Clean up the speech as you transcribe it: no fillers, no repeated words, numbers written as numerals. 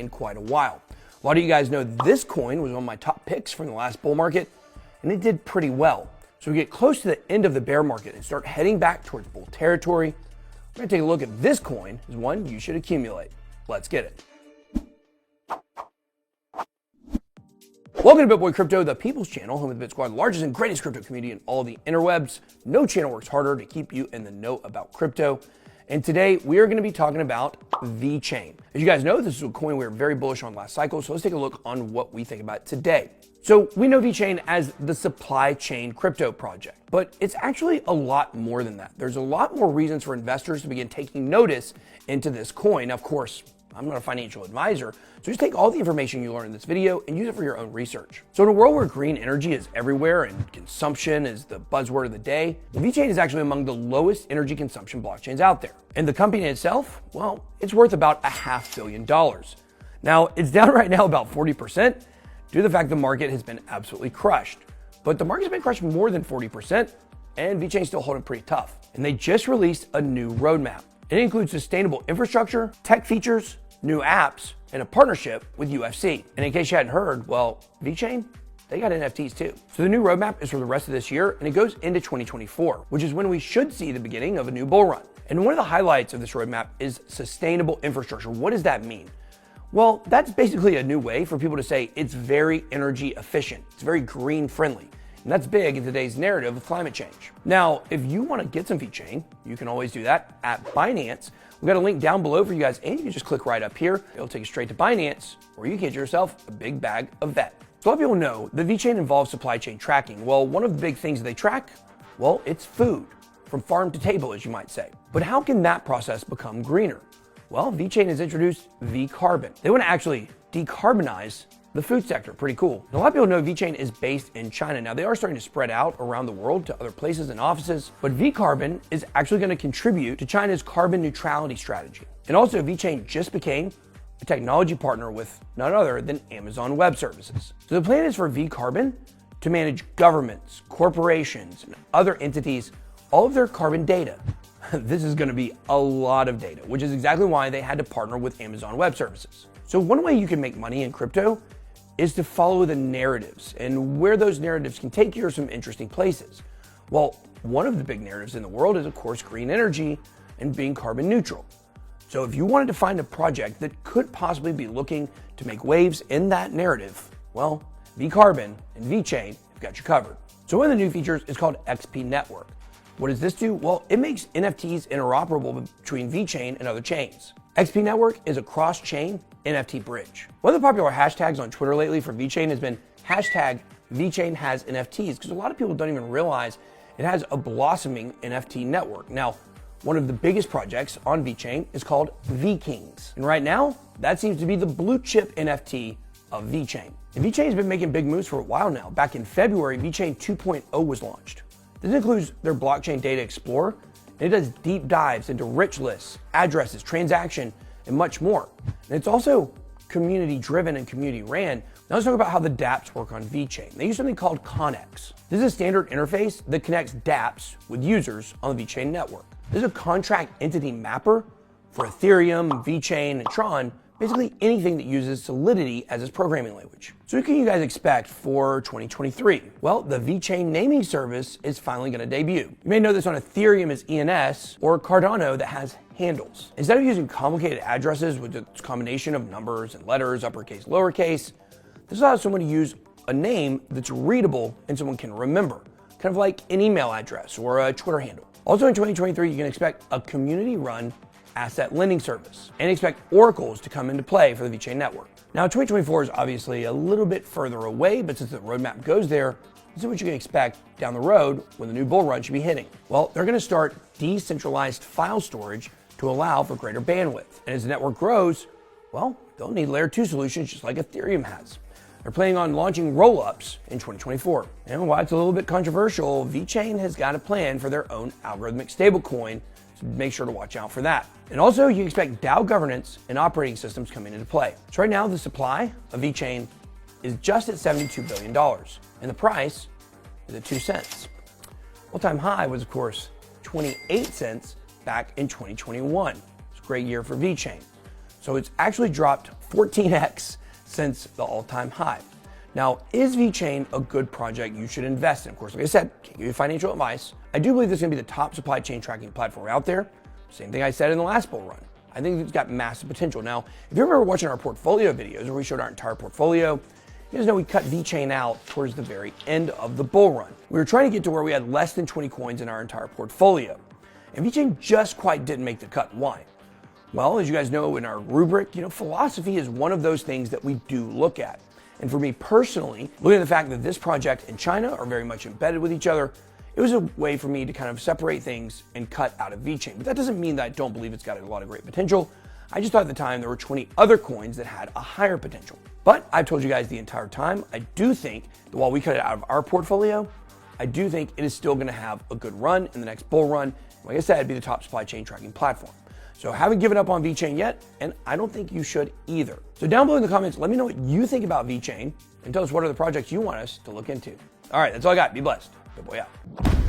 in quite a while. A lot of you guys know this coin was one of my top picks from the last bull market, and it did pretty well. So we get close to the end of the bear market and start heading back towards bull territory. We're gonna take a look at this coin as one you should accumulate. Let's get it. Welcome to BitBoy Crypto, the people's channel, home of the Bit Squad, the largest and greatest crypto community in all the interwebs. No channel works harder to keep you in the know about crypto. And today we are going to be talking about vechain. As you guys know, this is a coin we were very bullish on last cycle, so let's take a look on what we think about today. So we know vechain as the supply chain crypto project, but it's actually a lot more than that. There's a lot more reasons for investors to begin taking notice into this coin. Of course, I'm not a financial advisor, so just take all the information you learn in this video and use it for your own research. So in a world where green energy is everywhere and consumption is the buzzword of the day, vechain is actually among the lowest energy consumption blockchains out there. And the company itself, well, it's worth about $500 million. Now, it's down right now about 40% due to the fact the market has been absolutely crushed. But the market's been crushed more than 40%, and vechain's still holding pretty tough. And they just released a new roadmap. It includes sustainable infrastructure, tech features, new apps, and a partnership with UFC. And in case you hadn't heard, well, vechain, they got NFTs too. So the new roadmap is for the rest of this year, and it goes into 2024, which is when we should see the beginning of a new bull run. And one of the highlights of this roadmap is sustainable infrastructure. What does that mean? Well, that's basically a new way for people to say it's very energy efficient. It's very green friendly. And that's big in today's narrative of climate change. Now, if you want to get some vechain, you can always do that at Binance. We've got a link down below for you guys, and you can just click right up here. It'll take you straight to Binance, or you can get yourself a big bag of VET. So a lot of people know that vechain involves supply chain tracking. Well, one of the big things that they track, well, it's food, from farm to table, as you might say. But how can that process become greener? Well, vechain has introduced V-Carbon. They want to actually decarbonize the food sector. Pretty cool. And a lot of people know vechain is based in China. Now, they are starting to spread out around the world to other places and offices, but V-Carbon is actually going to contribute to China's carbon neutrality strategy. And also, vechain just became a technology partner with none other than Amazon Web Services. So the plan is for V-Carbon to manage governments, corporations, and other entities, all of their carbon data. This is going to be a lot of data, which is exactly why they had to partner with Amazon Web Services. So one way you can make money in crypto is to follow the narratives, and where those narratives can take you are some interesting places. Well, one of the big narratives in the world is, of course, green energy and being carbon neutral. So if you wanted to find a project that could possibly be looking to make waves in that narrative, well, V-Carbon and vechain have got you covered. So one of the new features is called XP Network. What does this do? Well, it makes NFTs interoperable between vechain and other chains. XP Network is a cross-chain NFT bridge. One of the popular hashtags on Twitter lately for vechain has been hashtag vechain has NFTs, because a lot of people don't even realize it has a blossoming NFT network. Now, one of the biggest projects on vechain is called VKings. And right now, that seems to be the blue chip NFT of vechain. And vechain has been making big moves for a while now. Back in February, vechain 2.0 was launched. This includes their blockchain data explorer, and it does deep dives into rich lists, addresses, transaction, and much more. And it's also community driven and community ran. Now let's talk about how the dApps work on vechain. They use something called Connex. This is a standard interface that connects dApps with users on the vechain network. This is a contract entity mapper for Ethereum, vechain, and Tron, basically anything that uses Solidity as its programming language. So what can you guys expect for 2023? Well, the vechain naming service is finally going to debut. You may know this on Ethereum as ENS, or Cardano that has handles. Instead of using complicated addresses with its combination of numbers and letters, uppercase, lowercase, this allows someone to use a name that's readable and someone can remember, kind of like an email address or a Twitter handle. Also in 2023, you can expect a community-run asset lending service, and expect oracles to come into play for the vechain network. Now, 2024 is obviously a little bit further away, but since the roadmap goes there, this is what you can expect down the road when the new bull run should be hitting. Well, they're going to start decentralized file storage to allow for greater bandwidth. And as the network grows, well, they'll need layer 2 solutions just like Ethereum has. They're planning on launching rollups in 2024. And while it's a little bit controversial, vechain has got a plan for their own algorithmic stablecoin, so make sure to watch out for that. And also, you expect DAO governance and operating systems coming into play. So right now, the supply of vechain is just at $72 billion, and the price is at 2 cents. All-time high was, of course, 28 cents back in 2021. It's a great year for vechain. So it's actually dropped 14x since the all-time high. Now, is vechain a good project you should invest in? Of course, like I said, can't give you financial advice. I do believe this is going to be the top supply chain tracking platform out there. Same thing I said in the last bull run. I think it's got massive potential. Now, if you remember watching our portfolio videos where we showed our entire portfolio, you guys know we cut vechain out towards the very end of the bull run. We were trying to get to where we had less than 20 coins in our entire portfolio. And vechain just quite didn't make the cut. Why? Well, as you guys know in our rubric, philosophy is one of those things that we do look at. And for me personally, looking at the fact that this project and China are very much embedded with each other, it was a way for me to kind of separate things and cut out of vechain. But that doesn't mean that I don't believe it's got a lot of great potential. I just thought at the time there were 20 other coins that had a higher potential. But I've told you guys the entire time, I do think that while we cut it out of our portfolio, I do think it is still going to have a good run in the next bull run. Like I said, it'd be the top supply chain tracking platform. So I haven't given up on vechain yet, and I don't think you should either. So down below in the comments, let me know what you think about vechain and tell us what are the projects you want us to look into. All right, that's all I got. Be blessed. Good boy out.